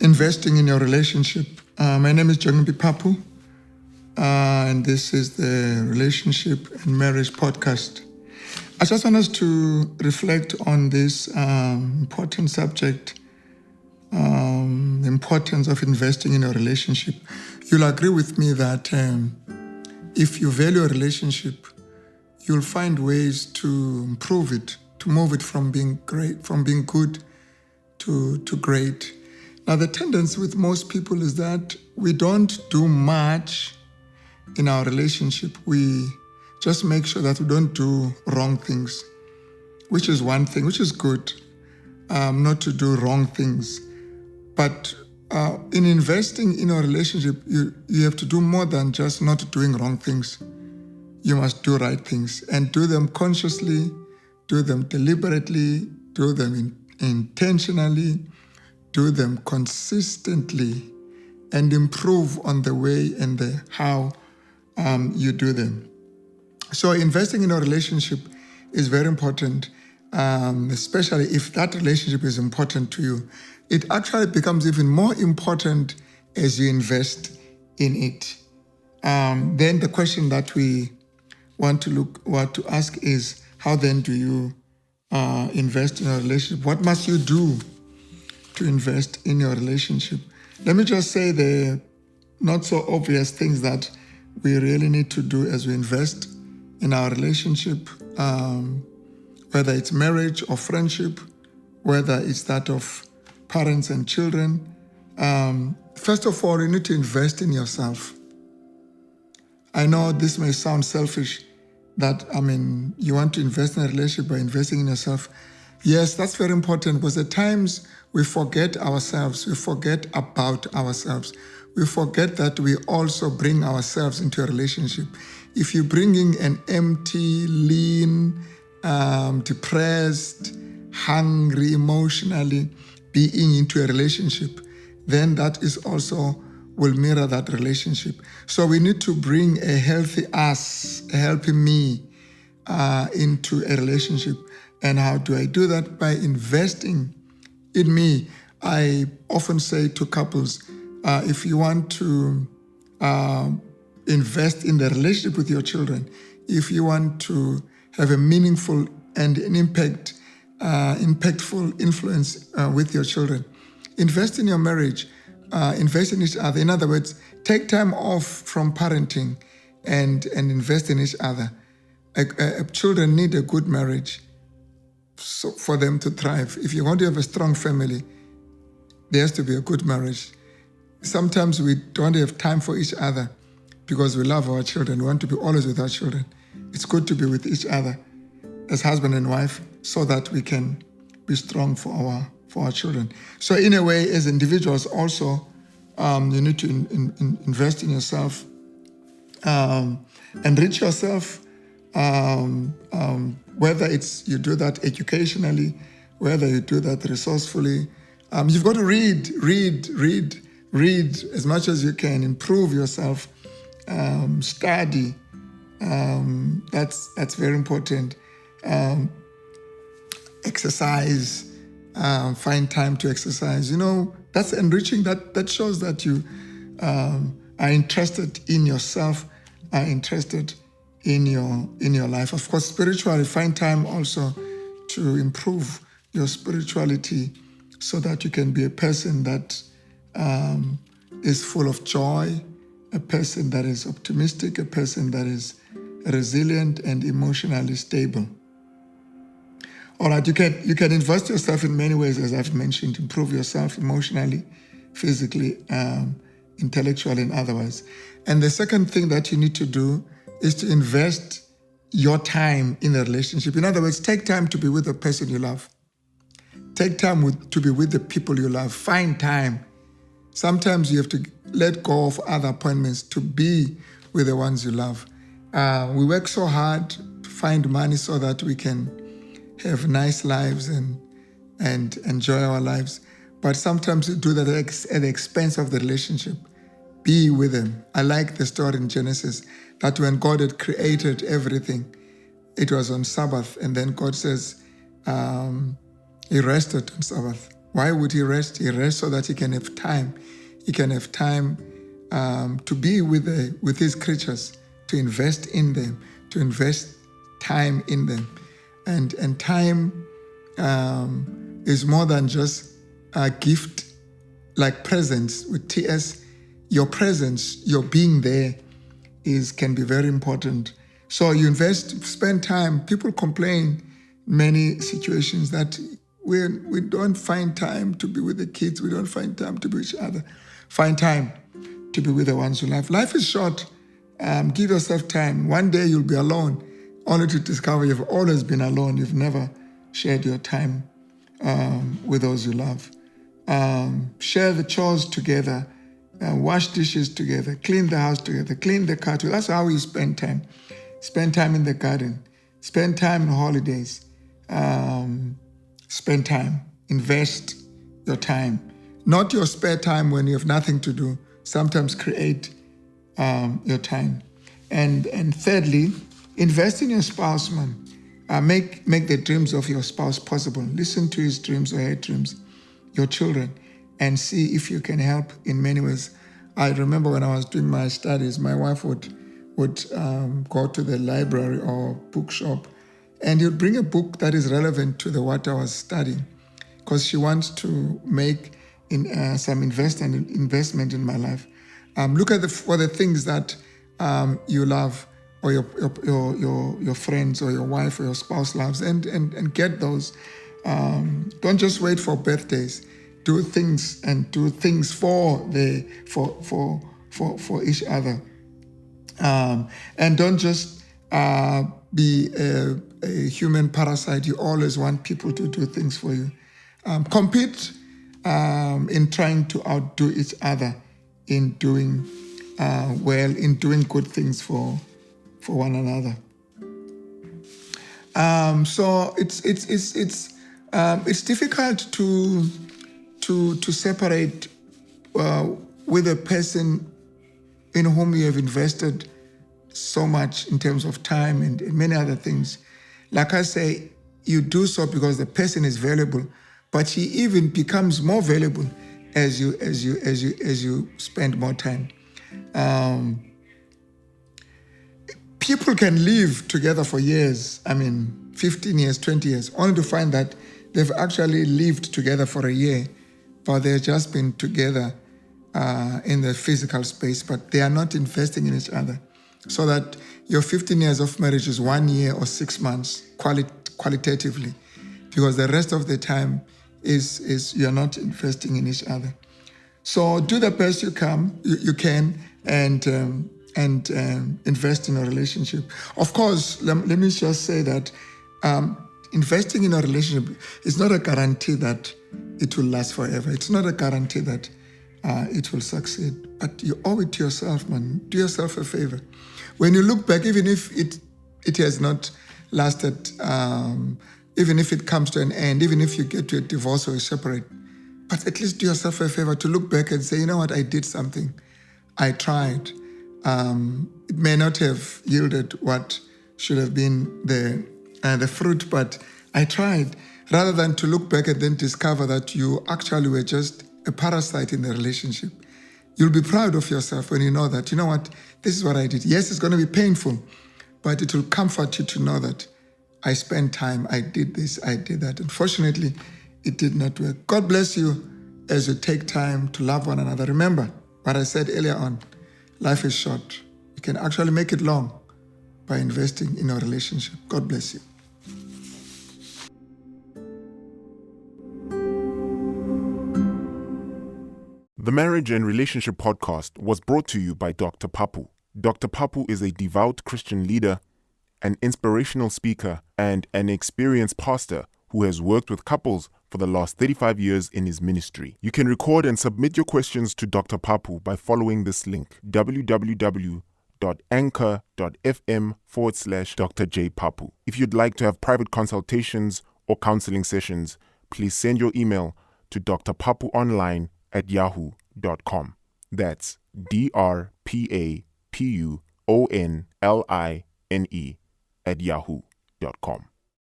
investing in your relationship. My name is Papu, and this is the Relationship and Marriage Podcast. I just want us to reflect on this important subject, the importance of investing in a relationship. You'll agree with me that if you value a relationship, you'll find ways to improve it, to move it from being great, from being good to great. Now, the tendency with most people is that we don't do much in our relationship. We just make sure that we don't do wrong things, which is one thing, which is good, not to do wrong things. But in investing in a relationship, you have to do more than just not doing wrong things. You must do right things and do them consciously, do them deliberately, do them intentionally, do them consistently, and improve on the way and the how you do them. So investing in a relationship is very important, especially if that relationship is important to you. It actually becomes even more important as you invest in it. Then the question that we want to ask is, how then do you invest in a relationship? What must you do to invest in your relationship? Let me just say the not so obvious things that we really need to do as we invest in our relationship, whether it's marriage or friendship, whether it's that of parents and children. First of all, you need to invest in yourself. I know this may sound selfish, that, you want to invest in a relationship by investing in yourself. Yes, that's very important, because at times we forget ourselves, we forget about ourselves. We forget that we also bring ourselves into a relationship. If you're bringing an empty, lean, depressed, hungry, emotionally being into a relationship, then that is also will mirror that relationship. So we need to bring a healthy us, a healthy me into a relationship. And how do I do that? By investing in me. I often say to couples, if you want to invest in the relationship with your children, if you want to have a meaningful and an impactful influence with your children, invest in your marriage, invest in each other. In other words, take time off from parenting and invest in each other. Children need a good marriage so for them to thrive. If you want to have a strong family, there has to be a good marriage. Sometimes we don't have time for each other because we love our children. We want to be always with our children. It's good to be with each other as husband and wife so that we can be strong for our children. So in a way, as individuals also, you need to invest in yourself, enrich yourself, whether it's you do that educationally, whether you do that resourcefully. You've got to read as much as you can, improve yourself, study. That's very important. Exercise, find time to exercise. That's enriching. That shows that you are interested in yourself, are interested in your life. Of course, spiritually, find time also to improve your spirituality so that you can be a person that is full of joy, a person that is optimistic, a person that is resilient and emotionally stable. All right, you can invest yourself in many ways, as I've mentioned, improve yourself emotionally, physically, intellectually, and otherwise. And the second thing that you need to do is to invest your time in a relationship. In other words, take time to be with the person you love. Take time to be with the people you love. Find time. Sometimes you have to let go of other appointments to be with the ones you love. We work so hard to find money so that we can have nice lives and enjoy our lives. But sometimes we do that at the expense of the relationship. Be with them. I like the story in Genesis that when God had created everything, it was on Sabbath. And then God says, he rested on Sabbath. Why would he rest? He rests so that he can have time. He can have time to be with his creatures, to invest in them, to invest time in them. And time is more than just a gift like presence with TS. Your presence, your being there can be very important. So you spend time. People complain in many situations that we don't find time to be with the kids. We don't find time to be with each other. Find time to be with the ones you love. Life is short. Give yourself time. One day you'll be alone, only to discover you've always been alone. You've never shared your time with those you love. Share the chores together. Wash dishes together. Clean the house together. Clean the car together. That's how we spend time. Spend time in the garden. Spend time on holidays. Spend time. Invest your time. Not your spare time when you have nothing to do. Sometimes create your time. And thirdly, invest in your spouse, man. Make the dreams of your spouse possible. Listen to his dreams or her dreams, your children, and see if you can help in many ways. I remember when I was doing my studies, my wife would go to the library or bookshop, and you'd bring a book that is relevant to what I was studying, because she wants to make some investment in my life. Look at for the things that you love, or your friends or your wife or your spouse loves, and get those. Don't just wait for birthdays. Do things for each other. And don't just be a human parasite. You always want people to do things for you. Compete in trying to outdo each other in doing in doing good things for one another. So it's difficult to separate with a person in whom you have invested so much in terms of time and many other things. Like I say, you do so because the person is valuable, but he even becomes more valuable as you spend more time. People can live together for years, 15 years, 20 years, only to find that they've actually lived together for a year, but they've just been together in the physical space, but they are not investing in each other. So that your 15 years of marriage is 1 year or 6 months qualitatively, because the rest of the time is you're not investing in each other. So do the best you can and invest in a relationship. Of course, let me just say that investing in a relationship is not a guarantee that it will last forever. It's not a guarantee that it will succeed. But you owe it to yourself, man. Do yourself a favor. When you look back, even if it has not lasted, even if it comes to an end, even if you get to a divorce or you separate, but at least do yourself a favor to look back and say, you know what, I did something. I tried. It may not have yielded what should have been the fruit, but I tried. Rather than to look back and then discover that you actually were just a parasite in the relationship. You'll be proud of yourself when you know that, you know what, this is what I did. Yes, it's going to be painful, but it will comfort you to know that I spent time, I did this, I did that. Unfortunately, it did not work. God bless you as you take time to love one another. Remember what I said earlier on, life is short. You can actually make it long by investing in a relationship. God bless you. The Marriage and Relationship Podcast was brought to you by Dr. Papu. Dr. Papu is a devout Christian leader, an inspirational speaker, and an experienced pastor who has worked with couples for the last 35 years in his ministry. You can record and submit your questions to Dr. Papu by following this link, www.anchor.fm/Dr. J. Papu. If you'd like to have private consultations or counseling sessions, please send your email to drpapuonline@yahoo.com. That's DRPAPUONLINE@yahoo.com.